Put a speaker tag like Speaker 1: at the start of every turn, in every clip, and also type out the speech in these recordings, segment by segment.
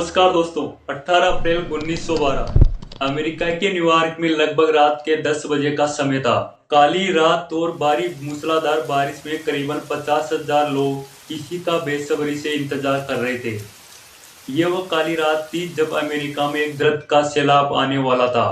Speaker 1: नमस्कार दोस्तों। 18 अप्रैल 1912 अमेरिका के न्यूयॉर्क में लगभग रात के 10 बजे का समय था। काली रात और भारी मूसलाधार बारिश में करीबन 50,000 लोग किसी का बेसब्री से इंतजार कर रहे थे। यह वो काली रात थी जब अमेरिका में एक दर्द का सैलाब आने वाला था।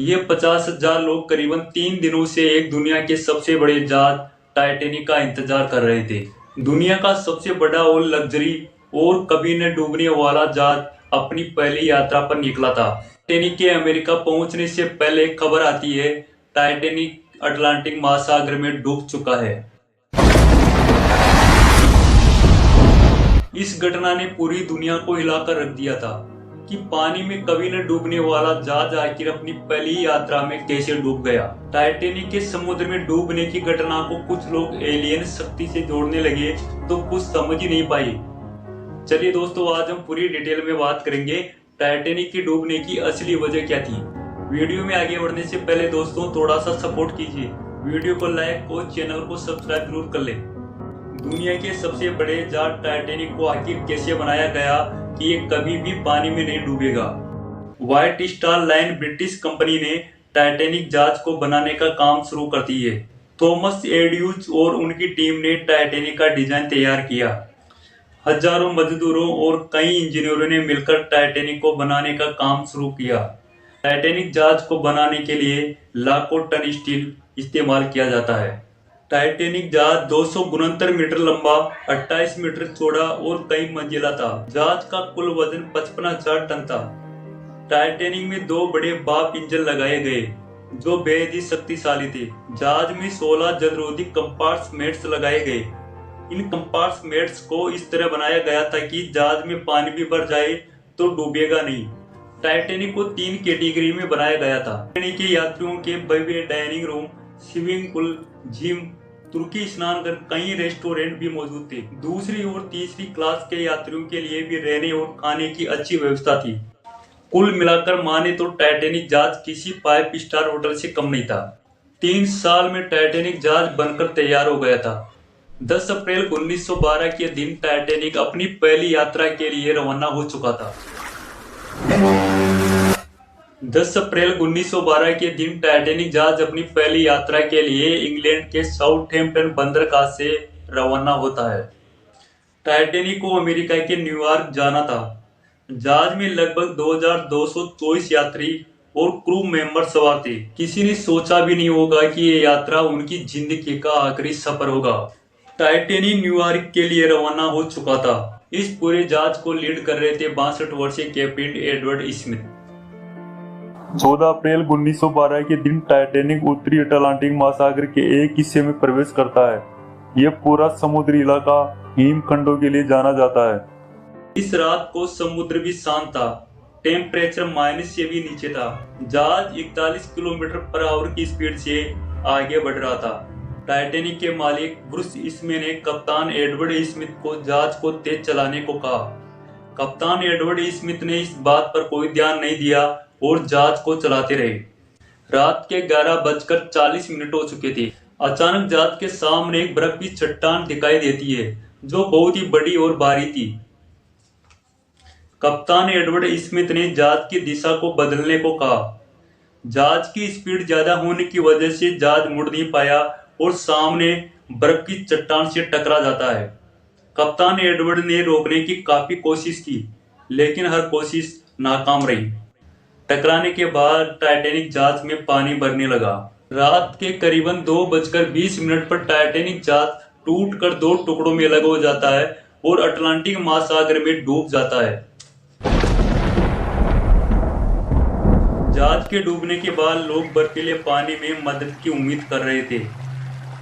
Speaker 1: ये 50,000 लोग करीबन 3 दिनों से एक दुनिया के सबसे बड़े जहाज टाइटैनिक का इंतजार कर रहे थे। दुनिया का सबसे बड़ा और लग्जरी और कभी न डूबने वाला जहाज अपनी पहली यात्रा पर निकला था। टाइटैनिक के अमेरिका पहुंचने से पहले खबर आती है टाइटैनिक अटलांटिक महासागर में डूब चुका है। इस घटना ने पूरी दुनिया को हिलाकर रख दिया था कि पानी में कभी न डूबने वाला जहाज आखिर अपनी पहली यात्रा में कैसे डूब गया। टाइटैनिक के समुद्र में डूबने की घटना को कुछ लोग एलियन शक्ति से जोड़ने लगे तो कुछ समझ ही नहीं पाए। चलिए दोस्तों, आज हम पूरी डिटेल में बात करेंगे टाइटैनिक की डूबने की असली वजह क्या थी। वीडियो में आगे बढ़ने से पहले दोस्तों थोड़ा सा सपोर्ट कीजिए, वीडियो को लाइक और चैनल को सब्सक्राइब जरूर कर ले। दुनिया के सबसे बड़े जहाज टाइटैनिक को आखिर कैसे बनाया गया कि ये कभी भी पानी में नहीं डूबेगा। White Star Line British company ने टाइटैनिक जहाज को बनाने का काम शुरू कर दी है। थॉमस एड्यूज और उनकी टीम ने टाइटैनिक का डिजाइन तैयार किया। हजारों मजदूरों और कई इंजीनियरों ने मिलकर टाइटैनिक को बनाने का काम शुरू किया। टाइटैनिक जहाज को बनाने के लिए लाखों टन स्टील इस्तेमाल किया जाता है। टाइटैनिक जहाज 269 मीटर लंबा, 28 मीटर चौड़ा और कई मंजिला था। जहाज का कुल वजन 55,000 टन था। टाइटैनिक में 2 बड़े भाप इंजन लगाए गए जो बेहद ही शक्तिशाली थे। जहाज में 16 जलरोधी कंपार्टमेंट्स लगाए गए। इन कंपार्टमेंट्स को इस तरह बनाया गया था कि जहाज में पानी भी भर जाए तो डूबेगा नहीं। टाइटैनिक को 3 कैटेगरी में बनाया गया था। टाइटैनिक के यात्रियों के भव्य dining room, swimming pool, gym, तुर्की स्नान घर, कई रेस्टोरेंट भी मौजूद थे। दूसरी और तीसरी क्लास के यात्रियों के लिए भी रहने और खाने की अच्छी व्यवस्था थी। कुल मिलाकर माने तो टाइटैनिक जहाज किसी 5 स्टार होटल से कम नहीं था। 3 साल में टाइटैनिक जहाज बनकर तैयार हो गया था। 10 अप्रैल 1912 के दिन टाइटैनिक अपनी पहली यात्रा के लिए रवाना हो चुका था। 10 अप्रैल 1912 के दिन टाइटैनिक जहाज अपनी पहली यात्रा के लिए इंग्लैंड के साउथहैम्पटन बंदरगाह से रवाना होता है। टाइटैनिक को अमेरिका के न्यूयॉर्क जाना था। जहाज में लगभग 2224 यात्री और क्रू मेंबर सवार थे। किसी ने सोचा भी नहीं होगा कि ये यात्रा उनकी जिंदगी का आखिरी सफर होगा। टाइटैनिक न्यूयॉर्क के लिए रवाना हो चुका था। इस पूरे जहाज को लीड कर रहे थे 62 वर्षीय कैप्टन एडवर्ड स्मिथ।
Speaker 2: 14 अप्रैल 1912 के दिन टाइटैनिक उत्तरी अटलांटिक महासागर के एक हिस्से में प्रवेश करता है। यह पूरा समुद्री इलाका हिमखंडों के लिए जाना जाता है।
Speaker 1: इस रात को समुद्र भी शांत था। टेम्परेचर माइनस से भी नीचे था। जहाज 41 किलोमीटर पर आवर की स्पीड से आगे बढ़ रहा था। टाइटैनिक के मालिक ब्रूस स्मिथ ने कप्तान एडवर्ड स्मिथ को जहाज को तेज चलाने को कहा। कप्तान एडवर्ड स्मिथ ने इस बात पर कोई ध्यान नहीं दिया और जहाज को चलाते रहे। रात के 11:40 हो चुके थे। अचानक जहाज के सामने एक बर्फ की चट्टान दिखाई देती है जो बहुत ही बड़ी और भारी थी। कप्तान एडवर्ड स्मिथ ने जहाज की दिशा को बदलने को कहा। जहाज की स्पीड ज्यादा होने की वजह से जहाज मुड़ नहीं पाया और सामने बर्फ की चट्टान से टकरा जाता है। कप्तान एडवर्ड ने रोकने की काफी कोशिश की लेकिन हर कोशिश नाकाम रही। टकराने के बाद टाइटैनिक जहाज में पानी भरने लगा। रात के करीबन 2:20 पर टाइटैनिक जहाज टूटकर 2 टुकड़ों में अलग हो जाता है और अटलांटिक महासागर में डूब जाता है। जहाज के डूबने के बाद लोग बर्फीले पानी में मदद की उम्मीद कर रहे थे।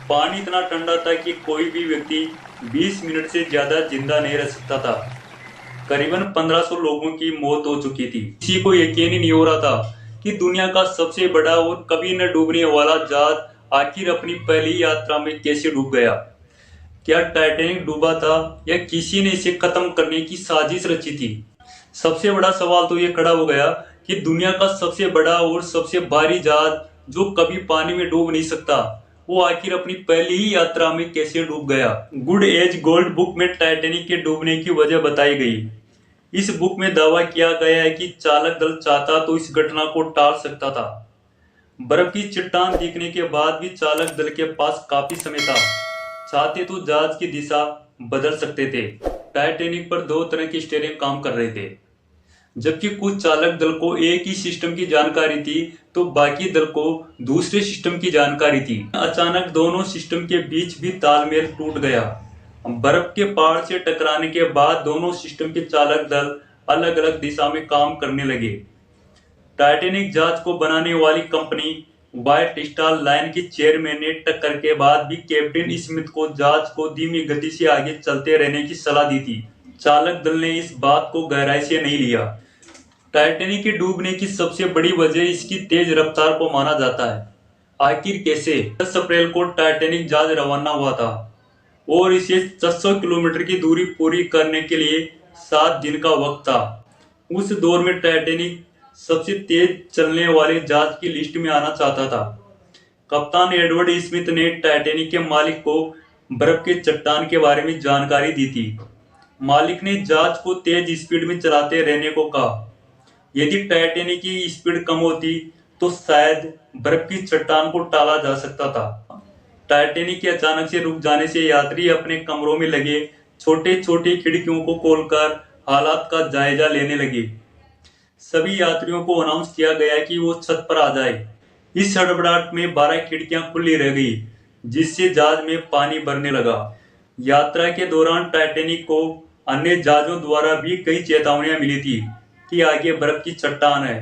Speaker 1: पानी इतना ठंडा था कि कोई भी व्यक्ति 20 मिनट से ज्यादा जिंदा नहीं रह सकता था। करीबन 1500 लोगों की मौत हो चुकी थी। किसी को यकीन ही नहीं हो रहा था कि दुनिया का सबसे बड़ा और कभी न डूबने वाला जहाज आखिर अपनी पहली यात्रा में कैसे डूब गया। क्या टाइटैनिक डूबा था या किसी ने इसे खत्म करने की साजिश रची थी। सबसे बड़ा सवाल तो ये खड़ा हो गया कि दुनिया का सबसे बड़ा और सबसे भारी जहाज जो कभी पानी में डूब नहीं सकता, वो आखिर अपनी पहली ही यात्रा में कैसे डूब गया। गुड एज गोल्ड बुक में टाइटैनिक के डूबने की वजह बताई गई। इस बुक में दावा किया गया है कि चालक दल चाहता तो इस घटना को टाल सकता था। बर्फ की चट्टान दिखने के बाद भी चालक दल के पास काफी समय था। चाहते तो जहाज की दिशा बदल सकते थे। टाइटैनिक पर दो तरह की स्टीयरिंग काम कर रहे थे। जबकि कुछ चालक दल को एक ही सिस्टम की जानकारी थी तो बाकी दल को दूसरे सिस्टम की जानकारी थी। अचानक दोनों सिस्टम के बीच भी तालमेल टूट गया। बर्फ के पहाड़ से टकराने के बाद दोनों सिस्टम के चालक दल अलग अलग दिशा में काम करने लगे। टाइटैनिक जहाज को बनाने वाली कंपनी व्हाइट स्टार लाइन के चेयरमैन ने टक्कर के बाद भी कैप्टन स्मिथ को जहाज को धीमी गति से आगे चलते रहने की सलाह दी थी। चालक दल ने इस बात को गहराई से नहीं लिया। टाइटैनिक के डूबने की सबसे बड़ी वजह इसकी तेज रफ्तार को माना जाता है। आखिर कैसे? 10 अप्रैल को टाइटैनिक जहाज रवाना हुआ था और इसे 600 किलोमीटर की दूरी पूरी करने के लिए 7 दिन का वक्त था। उस दौर में टाइटैनिक सबसे तेज चलने वाले जहाज की लिस्ट में आना चाहता था। कप्तान एडवर्ड स्मिथ ने टाइटैनिक के मालिक को बर्फ के चट्टान के बारे में जानकारी दी थी। मालिक ने जहाज को तेज स्पीड में चलाते रहने को कहा। यदि टाइटैनिक की स्पीड कम होती तो शायद बर्फ की चट्टान को टाला जा सकता था। टाइटैनिक के अचानक से रुक जाने से यात्री अपने कमरों में लगे छोटे छोटे खिड़कियों को खोलकर हालात का जायजा लेने लगे। सभी यात्रियों को अनाउंस किया गया कि वो छत पर आ जाए। इस हड़बड़ाहट में 12 खिड़कियां खुली रह गई, जिससे जहाज में पानी भरने लगा। यात्रा के दौरान टाइटैनिक को अन्य जहाजों द्वारा भी कई चेतावनियां मिली थी कि आगे बर्फ की चट्टान है।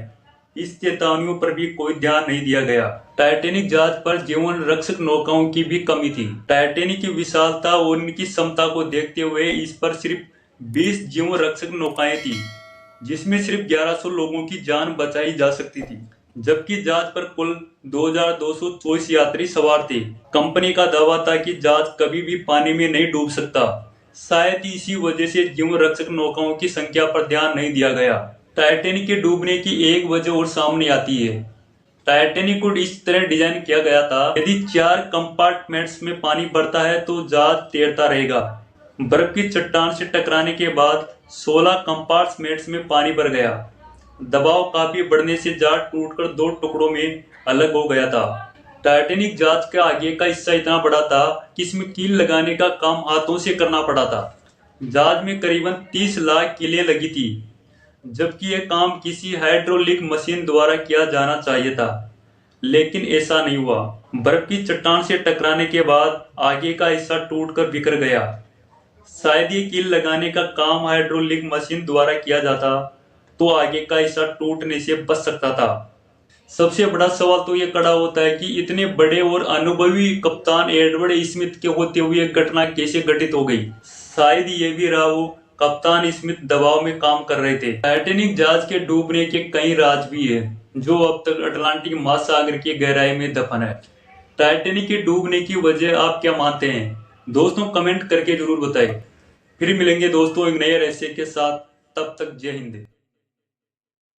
Speaker 1: इस चेतावनियों पर भी कोई ध्यान नहीं दिया गया। टाइटैनिक जहाज पर जीवन रक्षक नौकाओं की भी कमी थी। टाइटैनिक की विशालता और इनकी क्षमता को देखते हुए इस पर सिर्फ 20 जीवन रक्षक नौकाएं थी, जिसमें सिर्फ 1100 लोगों की जान बचाई जा सकती थी। जबकि जहाज पर कुल 2224 यात्री सवार थे। कंपनी का दावा था कि जहाज कभी भी पानी में नहीं डूब सकता। शायद इसी वजह से जीवन रक्षक नौकाओं की संख्या पर ध्यान नहीं दिया गया। टाइटैनिक के डूबने की एक वजह और सामने आती है। टाइटैनिक को इस तरह डिजाइन किया गया था, यदि 4 कंपार्टमेंट्स में पानी भरता है तो जहाज तैरता रहेगा। बर्फ की चट्टान से टकराने के बाद 16 कंपार्टमेंट्स में पानी भर गया। दबाव काफी बढ़ने से जहाज टूटकर 2 टुकड़ों में अलग हो गया था। टाइटैनिक जहाज का आगे का हिस्सा इतना बड़ा था कि इसमें कील लगाने का काम हाथों से करना पड़ा था। जहाज में करीबन 30 लाख कीलें लगी थी, जबकि यह काम किसी हाइड्रोलिक मशीन द्वारा किया जाना चाहिए था, लेकिन ऐसा नहीं हुआ। बर्फ की चट्टान से टकराने के बाद आगे का हिस्सा टूटकर बिखर गया। शायद ये कील लगाने का काम हाइड्रोलिक मशीन द्वारा किया जाता तो आगे का हिस्सा टूटने से बच सकता था। सबसे बड़ा सवाल तो यह खड़ा होता है कि इतने बड़े और अनुभवी कप्तान एडवर्ड स्मिथ के होते हुए घटना कैसे घटित हो गई। शायद ये भी रहा हो कप्तान स्मिथ दबाव में काम कर रहे थे। टाइटैनिक जहाज के डूबने के कई राज भी है जो अब तक अटलांटिक महासागर की गहराई में दफन है। टाइटैनिक के डूबने की वजह आप क्या मानते हैं दोस्तों? कमेंट करके जरूर बताएं। फिर मिलेंगे दोस्तों एक नए रहस्य के साथ। तब तक जय हिंद।